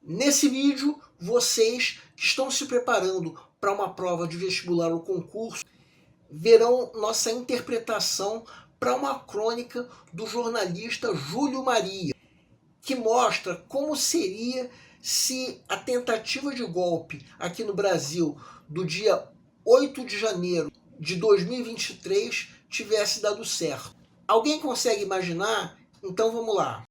Nesse vídeo, vocês que estão se preparando para uma prova de vestibular ou concurso verão nossa interpretação para uma crônica do jornalista Júlio Maria, que mostra como seria se a tentativa de golpe aqui no Brasil do dia 8 de janeiro de 2023 tivesse dado certo. Alguém consegue imaginar? Então vamos lá.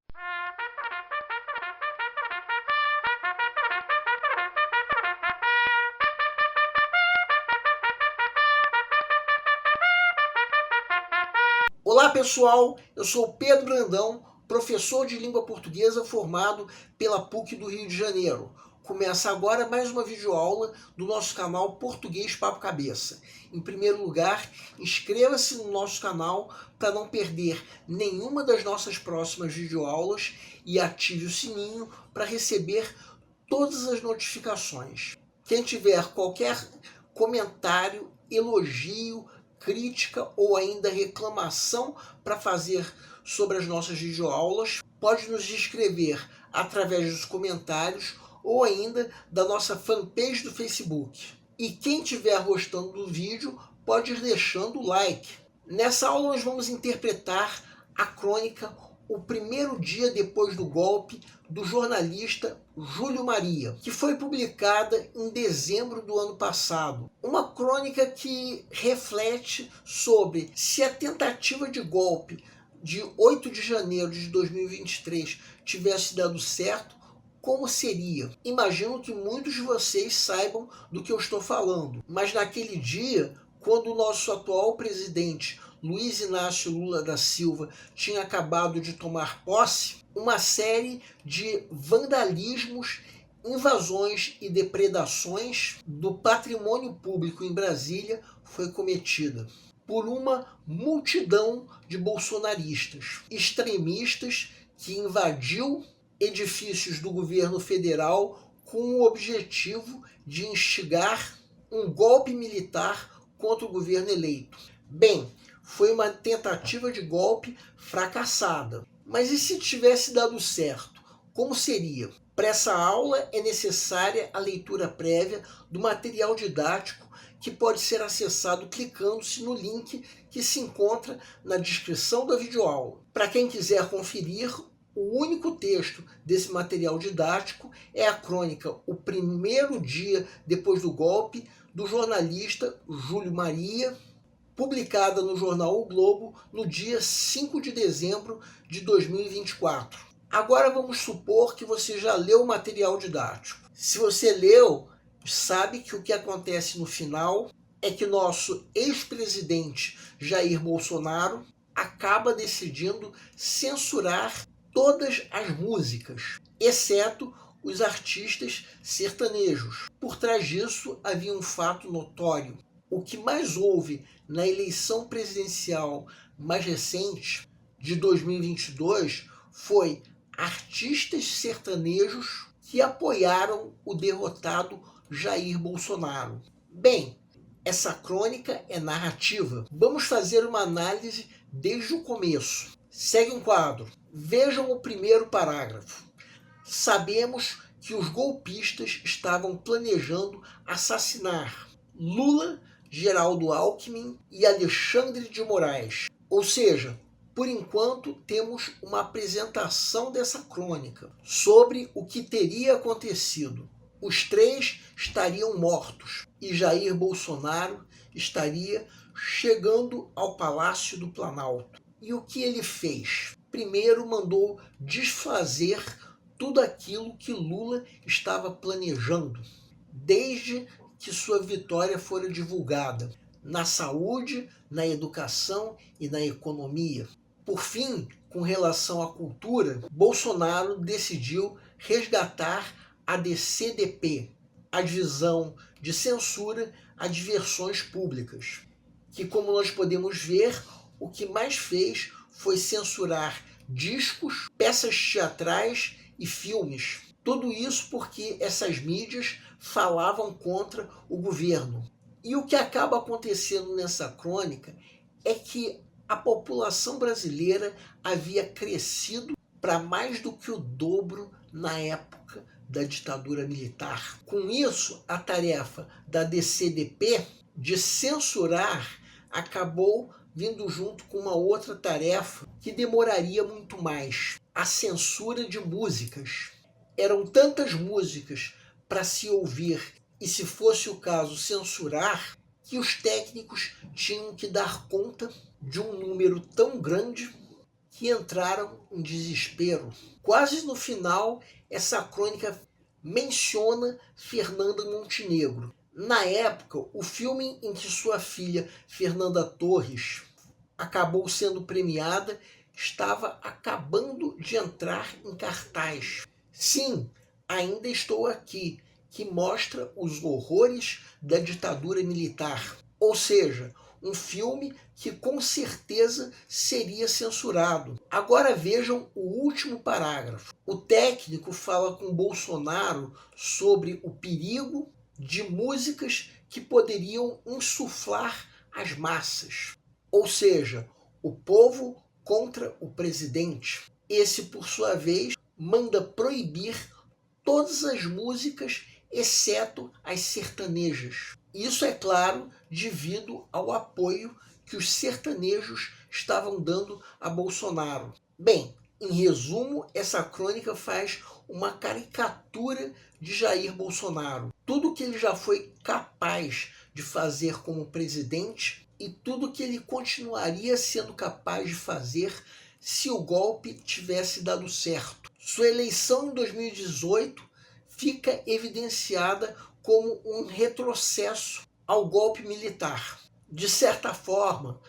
Olá pessoal, eu sou Pedro Brandão, professor de língua portuguesa formado pela PUC do Rio de Janeiro. Começa agora mais uma videoaula do nosso canal Português Papo Cabeça. Em primeiro lugar, inscreva-se no nosso canal para não perder nenhuma das nossas próximas videoaulas e ative o sininho para receber todas as notificações. Quem tiver qualquer comentário, elogio, crítica ou ainda reclamação para fazer sobre as nossas videoaulas, pode nos escrever através dos comentários ou ainda da nossa fanpage do Facebook. E quem estiver gostando do vídeo pode ir deixando o like. Nessa aula nós vamos interpretar a crônica O Primeiro Dia Depois do Golpe, do jornalista Júlio Maria, que foi publicada em dezembro do ano passado. Uma crônica que reflete sobre se a tentativa de golpe de 8 de janeiro de 2023 tivesse dado certo, como seria? Imagino que muitos de vocês saibam do que eu estou falando, mas naquele dia, quando o nosso atual presidente Luiz Inácio Lula da Silva tinha acabado de tomar posse, uma série de vandalismos, invasões e depredações do patrimônio público em Brasília foi cometida por uma multidão de bolsonaristas, extremistas, que invadiu edifícios do governo federal com o objetivo de instigar um golpe militar contra o governo eleito. Bem, foi uma tentativa de golpe fracassada. Mas e se tivesse dado certo? Como seria? Para essa aula é necessária a leitura prévia do material didático que pode ser acessado clicando-se no link que se encontra na descrição da videoaula. Para quem quiser conferir, o único texto desse material didático é a crônica O Primeiro Dia Depois do Golpe, do jornalista Júlio Maria, publicada no jornal O Globo no dia 5 de dezembro de 2024. Agora vamos supor que você já leu o material didático. Se você leu, sabe que o que acontece no final é que nosso ex-presidente Jair Bolsonaro acaba decidindo censurar todas as músicas, exceto os artistas sertanejos. Por trás disso havia um fato notório. O que mais houve na eleição presidencial mais recente, de 2022, foi artistas sertanejos que apoiaram o derrotado Jair Bolsonaro. Bem, essa crônica é narrativa. Vamos fazer uma análise desde o começo. Segue um quadro. Vejam o primeiro parágrafo. Sabemos que os golpistas estavam planejando assassinar Lula, Geraldo Alckmin e Alexandre de Moraes. Ou seja, por enquanto temos uma apresentação dessa crônica sobre o que teria acontecido. Os três estariam mortos e Jair Bolsonaro estaria chegando ao Palácio do Planalto. E o que ele fez? Primeiro mandou desfazer tudo aquilo que Lula estava planejando, desde que sua vitória fora divulgada, na saúde, na educação e na economia. Por fim, com relação à cultura, Bolsonaro decidiu resgatar a DCDP, a Divisão de Censura a Diversões Públicas, que, como nós podemos ver, o que mais fez foi censurar discos, peças teatrais e filmes. Tudo isso porque essas mídias falavam contra o governo. E o que acaba acontecendo nessa crônica é que a população brasileira havia crescido para mais do que o dobro na época da ditadura militar. Com isso, a tarefa da DCDP de censurar acabou vindo junto com uma outra tarefa que demoraria muito mais: a censura de músicas. Eram tantas músicas para se ouvir e, se fosse o caso, censurar, que os técnicos tinham que dar conta de um número tão grande que entraram em desespero. Quase no final, essa crônica menciona Fernanda Montenegro. Na época, o filme em que sua filha Fernanda Torres acabou sendo premiada estava acabando de entrar em cartaz. Sim, Ainda Estou Aqui, que mostra os horrores da ditadura militar. Ou seja, um filme que com certeza seria censurado. Agora vejam o último parágrafo. O técnico fala com Bolsonaro sobre o perigo de músicas que poderiam insuflar as massas. Ou seja, o povo contra o presidente. Esse, por sua vez, manda proibir todas as músicas, exceto as sertanejas. Isso, é claro, devido ao apoio que os sertanejos estavam dando a Bolsonaro. Bem, em resumo, essa crônica faz uma caricatura de Jair Bolsonaro. Tudo que ele já foi capaz de fazer como presidente e tudo que ele continuaria sendo capaz de fazer se o golpe tivesse dado certo. Sua eleição em 2018 fica evidenciada como um retrocesso ao golpe militar. De certa forma,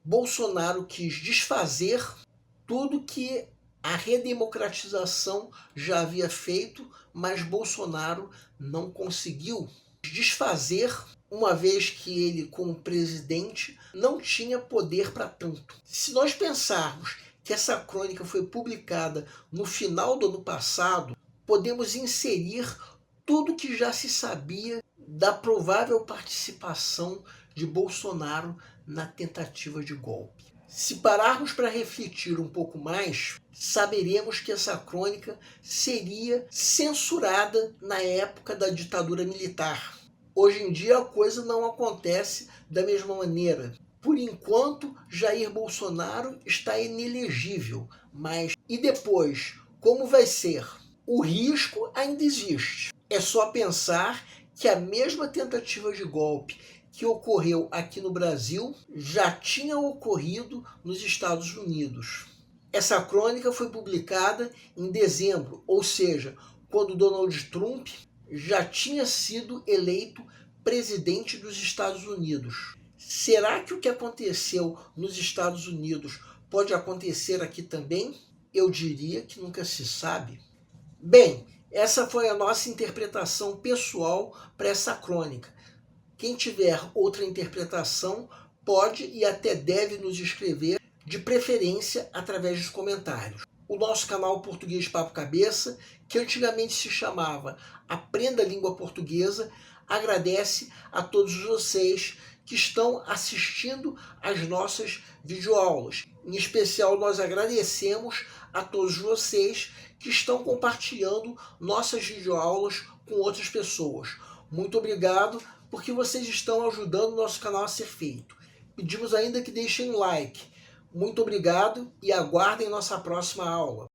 Bolsonaro quis desfazer tudo que a redemocratização já havia feito, mas Bolsonaro não conseguiu desfazer, uma vez que ele, como presidente, não tinha poder para tanto. Se nós pensarmos que essa crônica foi publicada no final do ano passado, podemos inserir tudo que já se sabia da provável participação de Bolsonaro na tentativa de golpe. Se pararmos para refletir um pouco mais, saberemos que essa crônica seria censurada na época da ditadura militar. Hoje em dia a coisa não acontece da mesma maneira. Por enquanto, Jair Bolsonaro está inelegível, mas e depois? Como vai ser? O risco ainda existe. É só pensar que a mesma tentativa de golpe que ocorreu aqui no Brasil já tinha ocorrido nos Estados Unidos. Essa crônica foi publicada em dezembro, ou seja, quando Donald Trump já tinha sido eleito presidente dos Estados Unidos. Será que o que aconteceu nos Estados Unidos pode acontecer aqui também? Eu diria que nunca se sabe. Bem, essa foi a nossa interpretação pessoal para essa crônica. Quem tiver outra interpretação pode e até deve nos escrever, de preferência através dos comentários. O nosso canal Português Papo Cabeça, que antigamente se chamava Aprenda a Língua Portuguesa, agradece a todos vocês que estão assistindo às nossas videoaulas. Em especial, nós agradecemos a todos vocês que estão compartilhando nossas videoaulas com outras pessoas. Muito obrigado, porque vocês estão ajudando o nosso canal a ser feito. Pedimos ainda que deixem um like. Muito obrigado e aguardem nossa próxima aula.